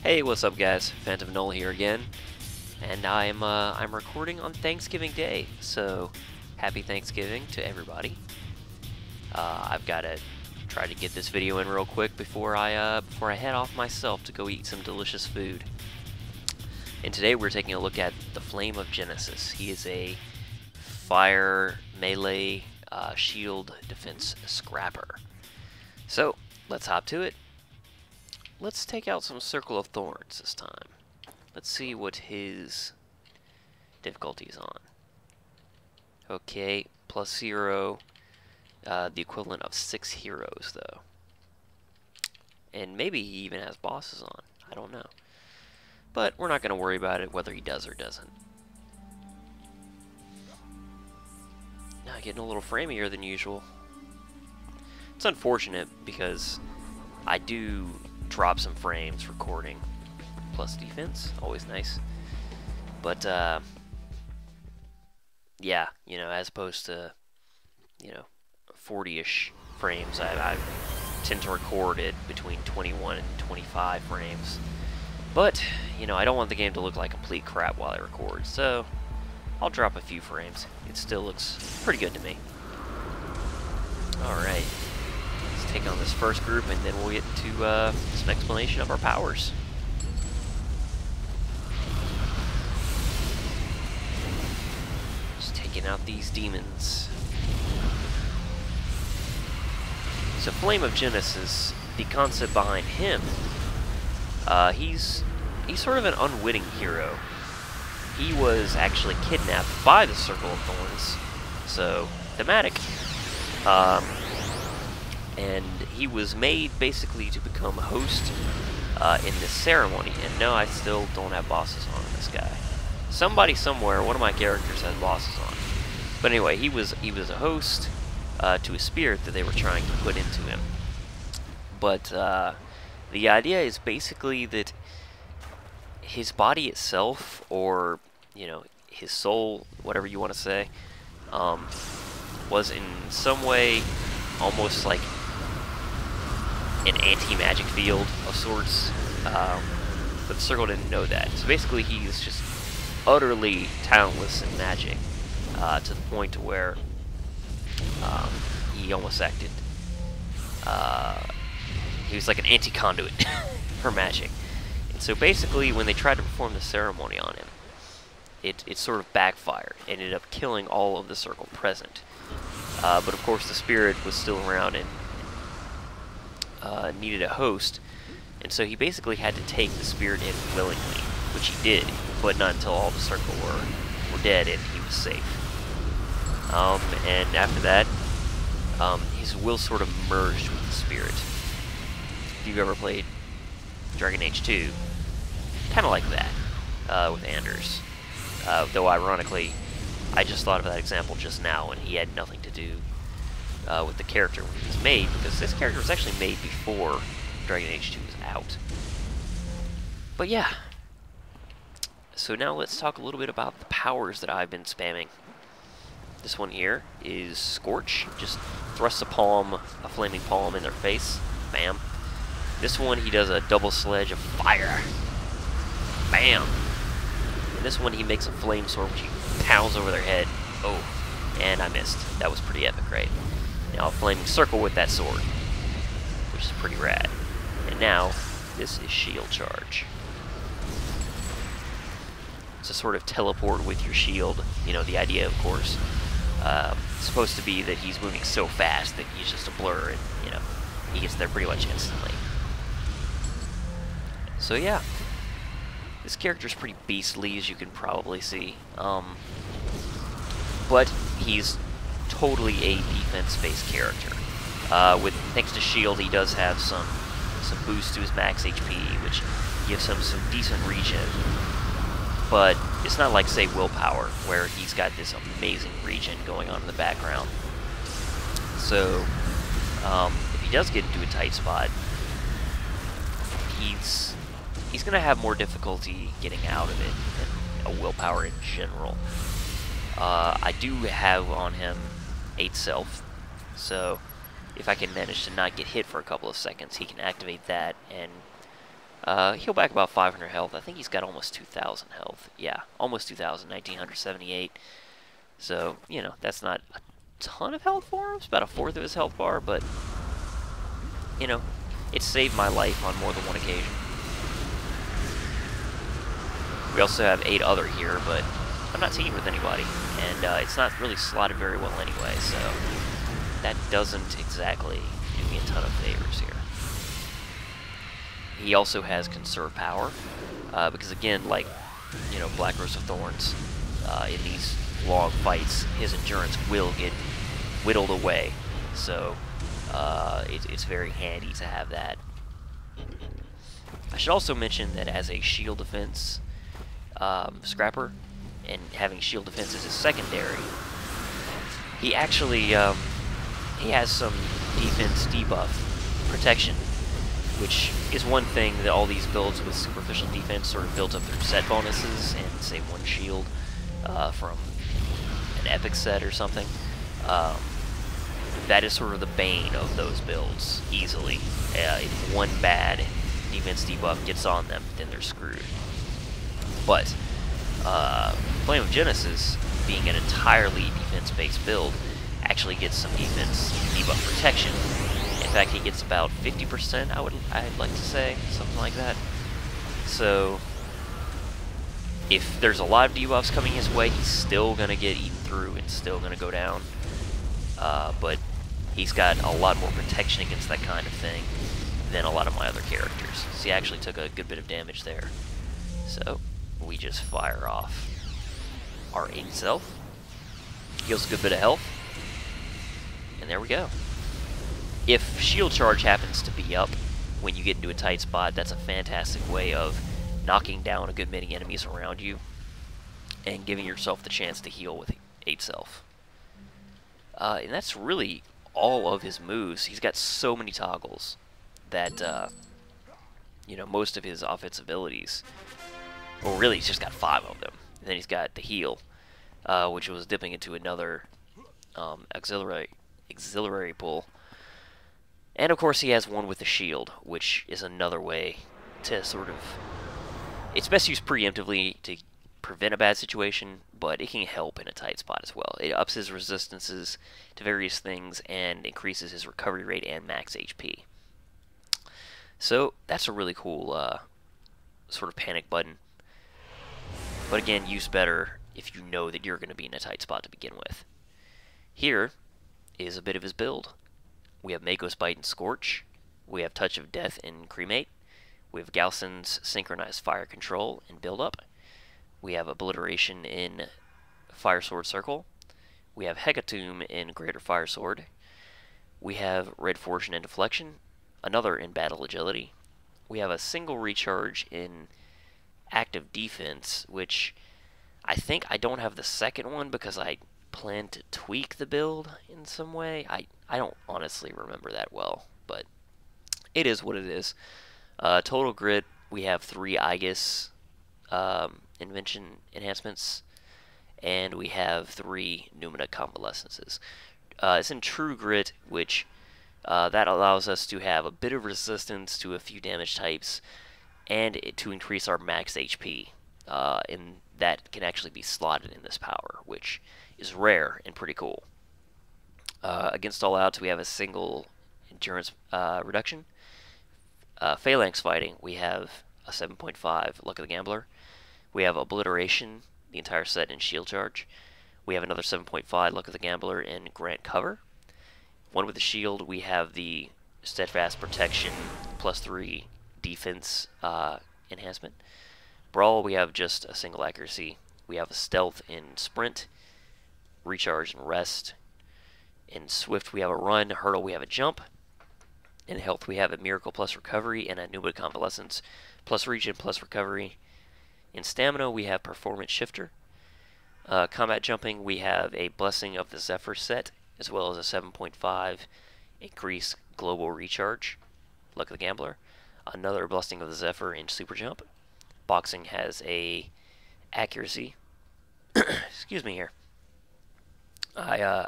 Hey, what's up, guys? Phantom Null here again, and I'm recording on Thanksgiving Day. So, happy Thanksgiving to everybody. I've got to try to get this video in real quick before I head off myself to go eat some delicious food. And today we're taking a look at the Flame of Genesis. He is a fire melee shield defense scrapper. So let's hop to it. Let's take out some Circle of Thorns this time. Let's see what his difficulty is on. Okay, +0, the equivalent of 6 heroes, though. And maybe he even has bosses on. I don't know. But we're not going to worry about it, whether he does or doesn't. Now, getting a little framier than usual. It's unfortunate because I do drop some frames recording. Plus defense, always nice. But, yeah, you know, as opposed to, 40-ish frames, I tend to record it between 21 and 25 frames. But, I don't want the game to look like complete crap while I record, so I'll drop a few frames. It still looks pretty good to me. Alright, let's take on this first group, and then we'll get to some explanation of our powers. Just taking out these demons. So Flame of Genesis, the concept behind him, he's sort of an unwitting hero. He was actually kidnapped by the Circle of Thorns, so thematic. And he was made basically to become a host in this ceremony. And no, I still don't have bosses on this guy. Somebody somewhere, one of my characters has bosses on. But anyway, he was a host to a spirit that they were trying to put into him. But the idea is basically that his body itself, or his soul, whatever you want to say, was in some way almost like an anti-magic field of sorts, but the Circle didn't know that. So basically he's just utterly talentless in magic, to the point to where he almost acted, he was like an anti-conduit for magic. And so basically when they tried to perform the ceremony on him, it sort of backfired, ended up killing all of the Circle present. But of course the spirit was still around and needed a host, and so he basically had to take the spirit in willingly, which he did, but not until all the Circle were dead and he was safe. And after that, his will sort of merged with the spirit. If you've ever played Dragon Age 2, kind of like that, with Anders. Though ironically, I just thought of that example just now, and he had nothing to do with the character when he was made, because this character was actually made before Dragon Age 2 was out. But yeah. So now let's talk a little bit about the powers that I've been spamming. This one here is Scorch. Just thrust a flaming palm in their face. Bam. This one, he does a double sledge of fire. Bam. And this one, he makes a flame sword, which he pounds over their head. Oh, and I missed. That was pretty epic, right? Now a flaming circle with that sword, which is pretty rad. And now, this is shield charge. It's a sort of teleport with your shield. The idea, of course, supposed to be that he's moving so fast that he's just a blur, and, he gets there pretty much instantly. So yeah, this character's pretty beastly, as you can probably see. But he's totally a defense-based character. Thanks to shield, he does have some boost to his max HP, which gives him some decent regen. But it's not like, say, Willpower, where he's got this amazing regen going on in the background. So, if he does get into a tight spot, he's going to have more difficulty getting out of it than a Willpower in general. I do have on him 8 Self, so if I can manage to not get hit for a couple of seconds, he can activate that and Heal back about 500 health. I think he's got almost 2,000 health. Yeah, almost 2,000, 1,978. So, you know, that's not a ton of health for him. It's about a fourth of his health bar, but, you know, it saved my life on more than one occasion. We also have 8 other here, but I'm not teaming with anybody, and it's not really slotted very well anyway, so that doesn't exactly do me a ton of favors here. He also has Conserve Power, because again, like, you know, Black Rose of Thorns, in these long fights, his endurance will get whittled away, so it's very handy to have that. I should also mention that as a shield defense scrapper, and having shield defense as his secondary, he actually he has some defense debuff protection, which is one thing that all these builds with superficial defense sort of built up their set bonuses, and say one shield from an epic set or something. That is sort of the bane of those builds, easily. If one bad defense debuff gets on them, then they're screwed. But Flame of Genesis, being an entirely defense-based build, actually gets some defense debuff protection. In fact, he gets about 50%, I'd like to say, something like that. So, if there's a lot of debuffs coming his way, he's still going to get eaten through and still going to go down. But he's got a lot more protection against that kind of thing than a lot of my other characters. So he actually took a good bit of damage there. So, we just fire off our 8 self. Heals a good bit of health. And there we go. If shield charge happens to be up when you get into a tight spot, that's a fantastic way of knocking down a good many enemies around you and giving yourself the chance to heal with 8 self. And that's really all of his moves. He's got so many toggles that, you know, most of his offensive abilities, well, really, he's just got 5 of them. And then he's got the heal, which was dipping into another auxiliary pull. And, of course, he has one with the shield, which is another way to sort of... It's best used preemptively to prevent a bad situation, but it can help in a tight spot as well. It ups his resistances to various things and increases his recovery rate and max HP. So that's a really cool sort of panic button. But again, used better if you know that you're going to be in a tight spot to begin with. Here is a bit of his build. We have Mako's Bite and Scorch. We have Touch of Death and Cremate. We have Galson's Synchronized Fire Control and Build Up. We have Obliteration in Fire Sword Circle. We have Hecatomb in Greater Fire Sword. We have Red Fortune and Deflection, another in Battle Agility. We have a single recharge in Active Defense, which I think I don't have the second one because I plan to tweak the build in some way. I don't honestly remember that well, but it is what it is. Total Grit, we have 3 Aegis Invention enhancements, and we have 3 Numina Convalescences. It's in True Grit, which that allows us to have a bit of resistance to a few damage types, and to increase our max HP. And that can actually be slotted in this power, which is rare and pretty cool. Against all outs, we have a single endurance reduction. Phalanx Fighting, we have a 7.5 Luck of the Gambler. We have Obliteration, the entire set in Shield Charge. We have another 7.5 Luck of the Gambler in Grant Cover. One with the Shield, we have the Steadfast Protection +3 Defense enhancement. Brawl, we have just a single accuracy. We have a Stealth in Sprint, Recharge and Rest. In Swift, we have a Run. Hurdle, we have a Jump. In Health, we have a Miracle plus Recovery and a Numina Convalescence plus Regen plus Recovery. In Stamina, we have Performance Shifter. Combat Jumping, we have a Blessing of the Zephyr set, as well as a 7.5 increase Global Recharge, Luck of the Gambler. Another Blessing of the Zephyr in Super Jump. Boxing has a accuracy. Excuse me here. I'm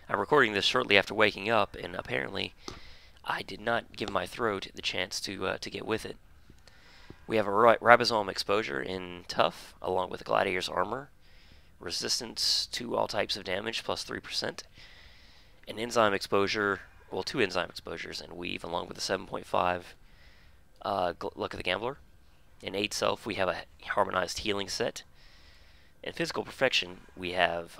recording this shortly after waking up, and apparently I did not give my throat the chance to get with it. We have a Ribosome Exposure in Tough, along with Gladiator's Armor. Resistance to all types of damage, plus 3%. An Enzyme Exposure, well, 2 Enzyme Exposures in Weave, along with a 7.5 Luck of the Gambler. In Aid Self, we have a Harmonized Healing set. In Physical Perfection, we have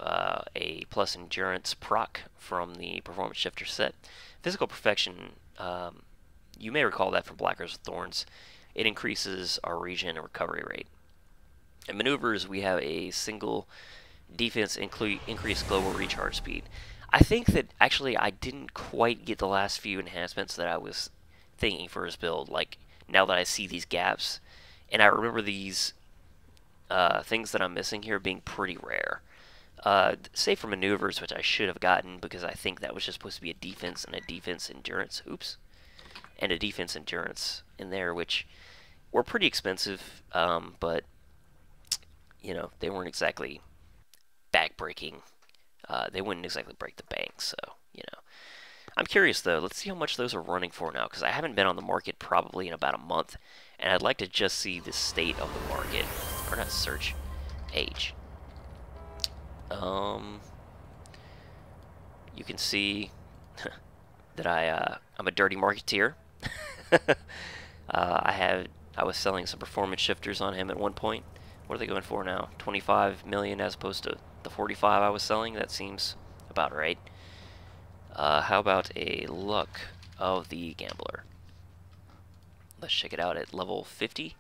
a plus Endurance proc from the Performance Shifter set. Physical Perfection, you may recall that from Black Rose with Thorns. It increases our regen and recovery rate. In Maneuvers, we have a single defense increased global recharge speed. I think that actually I didn't quite get the last few enhancements that I was thinking for his build. Like, now that I see these gaps, and I remember these things that I'm missing here being pretty rare. Save for Maneuvers, which I should have gotten because I think that was just supposed to be a defense and a defense endurance. Oops. And a defense endurance in there, which were pretty expensive, but, you know, they weren't exactly back-breaking. They wouldn't exactly break the bank, so, you know. I'm curious, though. Let's see how much those are running for now, because I haven't been on the market probably in about a month, and I'd like to just see the state of the market. Or not search. Age. You can see that I'm a dirty marketeer. I was selling some performance shifters on him at one point. What are they going for now? 25 million as opposed to the 45 I was selling? That seems about right. How about a Luck of the Gambler? Let's check it out at level 50.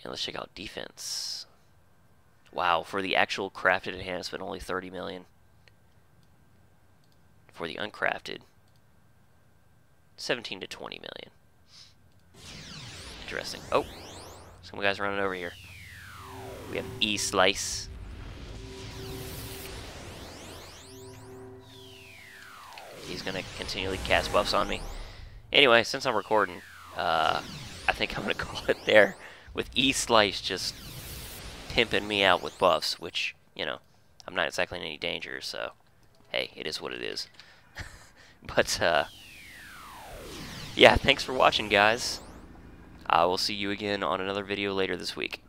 And let's check out defense. Wow, for the actual crafted enhancement, only 30 million. For the uncrafted, 17 to 20 million. Interesting. Oh, some guys running over here. We have E-Slice. He's going to continually cast buffs on me. Anyway, since I'm recording, I think I'm going to call it there. With E-Slice just pimping me out with buffs, which, you know, I'm not exactly in any danger, so, hey, it is what it is. But, yeah, thanks for watching, guys. I will see you again on another video later this week.